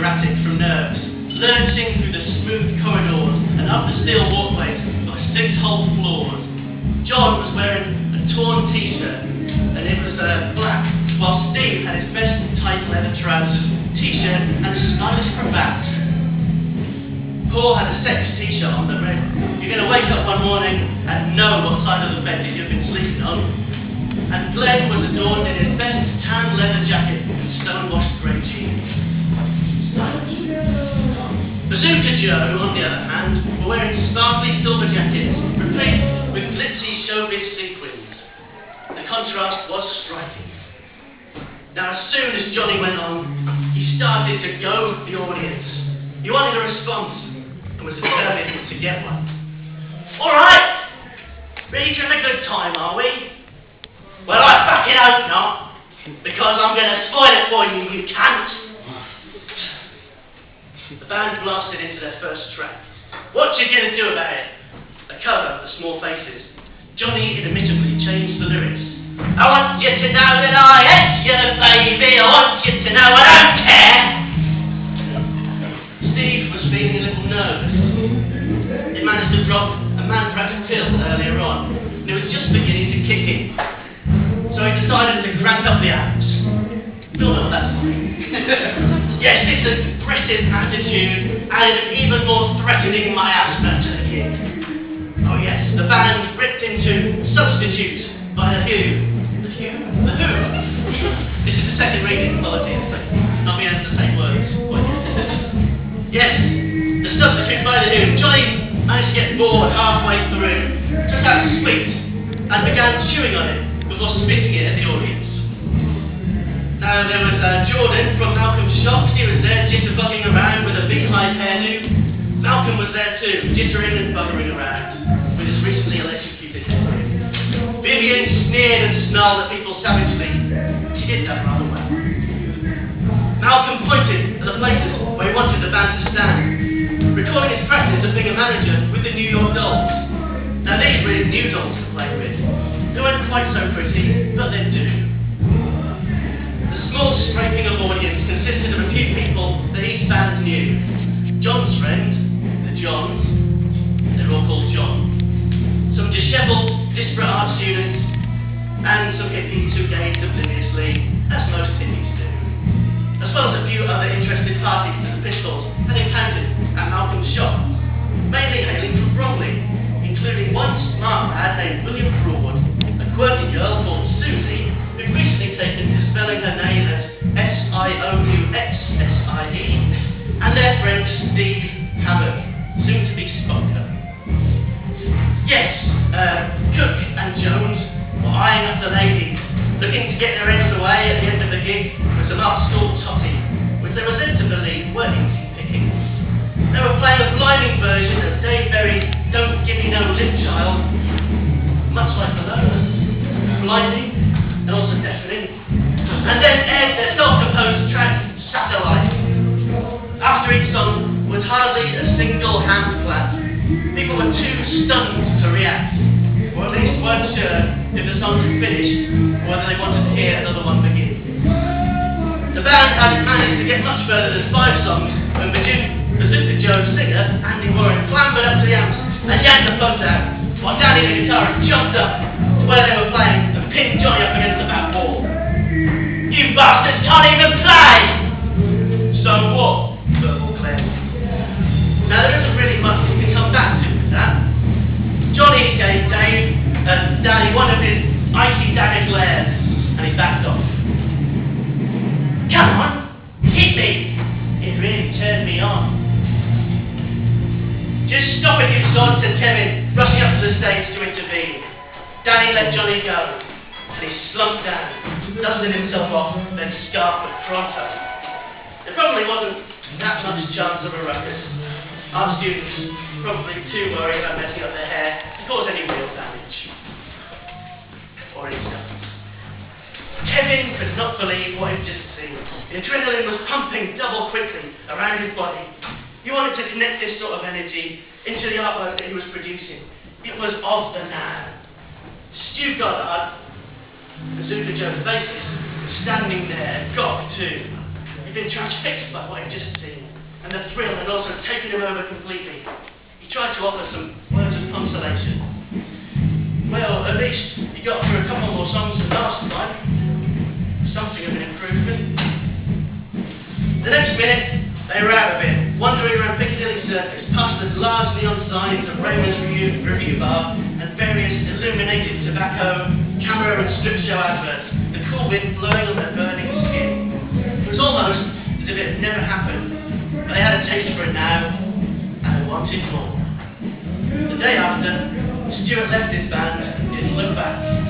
erratic from nerves, lurching through the smooth corridors and up the steel walkways of 6-hole floors. John was wearing a torn t-shirt, and it was black, while Steve had his best tight leather trousers, t-shirt, and a stylish cravat. Paul had a sex t-shirt on that read, "You're going to wake up one morning and know what side of the bed you've been sleeping on." And Glenn was adorned in his best tan leather jacket and stone-washed grey jeans. Bazooka Joe, on the other hand, were wearing sparkly silver jackets, replaced with glitzy showbiz sequins. The contrast was striking. Now, as soon as Johnny went on, he started to goad the audience. He wanted a response, and was determined to get one. "All right, ready to have a good time, are we? Well, I fucking hope not, because I'm going to spoil it for you, you can't." The band blasted into their first track. "What you going to do about it?" A cover of the Small Faces. Johnny inadvertently changed the lyrics. "I want you to know that I hate you, baby. I want you to know I don't care." Steve was feeling a little nervous. He managed to drop a man-cracked pill earlier on, and it was just beginning to kick in. So he decided to crank up the amps. You'll know what that's like. Yes, this aggressive attitude added an even more threatening miasma to the gig. Oh yes, the band ripped into Substitute by The Who. The Who? The Who? This is the second reading quality, not being able to say words. Yes, The Substitute by The Who. Johnny managed to get bored halfway through, took out a sweet, and began chewing on it before spitting it at the audience. Now there was Jordan from Malcolm's Shop. He was there jitterbugging around with a beehive hairdo. Malcolm was there too, jittering and buggering around with his recently electrocuted hair. Vivian sneered and snarled at people savagely. She did that rather well. Malcolm pointed to the places where he wanted the band to stand, recording his practice of being a manager with the New York Dolls. Now these were his new dolls to play with. They weren't quite so pretty, but they'd do. The small scraping of audience consisted of a few people that each band knew. John's friends, the Johns, they're all called John. Some dishevelled, disparate art students, and some hippies who gazed obliviously, as most hippies do. As well as a few other interested parties that the Pistols had encountered at Malcolm's Shop, mainly hailing from Bromley, including one smart lad named William Broad, a quirky girl called Susie, who'd recently taken to spelling her name as Siouxsie, and their friend Steve Hammock, soon to be Spocker. Yes, Cook and Jones were eyeing up the ladies, looking to get their ends away at the end of the gig with some art-school totty, which they were led to believe were easy pickings. They were playing a blinding version of Dave Berry's "Don't Give Me No Lip Child," much like Malona's, blinding and also deafening, and then aired their self-composed track "Satellite." After each song was hardly a single hand clap. People were too stunned to react, or at least weren't sure if the song had finished or whether they wanted to hear another one begin. The band hadn't managed to get much further than 5 songs when Bazooka Joe's singer, Andy Warren, clambered up to the amps and yanked the plugs out, while Danny the guitarist jumped up to where they were playing and pinned Johnny up against the back wall. "You bastards can't even play!" "So what?" burbled Glenn. Now there isn't really much you can come back to with that. Johnny gave Dave and Danny one of his icy David glares, and he backed off. "Come on, hit me!" It really turned me on. "Just stop it, you sod," said Kevin, rushing up to the stage to intervene. Danny let Johnny go, and he slumped down, dusted himself off, then scarfed at pronto. There probably wasn't that much chance of a ruckus. Our students probably too worried about messing up their hair to cause any real damage. Or he doesn't. Kevin could not believe what he'd just seen. The adrenaline was pumping double quickly around his body. He wanted to connect this sort of energy into the artwork that he was producing. It was of the now. Stu Goddard, Bazooka Joe's bassist, was standing there, gog too. He'd been transfixed by what he'd just seen. the thrill had also taken him over completely. He tried to offer some words of consolation. Well, at least he got through a couple more songs than last time. Something of an improvement. The next minute, they were out of it, wandering around Piccadilly Circus, past the large neon signs of Raymond's Review Bar and various illuminated tobacco, camera and strip show adverts, the cool wind blowing on their burning skin. It was almost as if it had never happened, but they had a taste for it now, and they wanted more. The day after, Stuart left his band and didn't look back.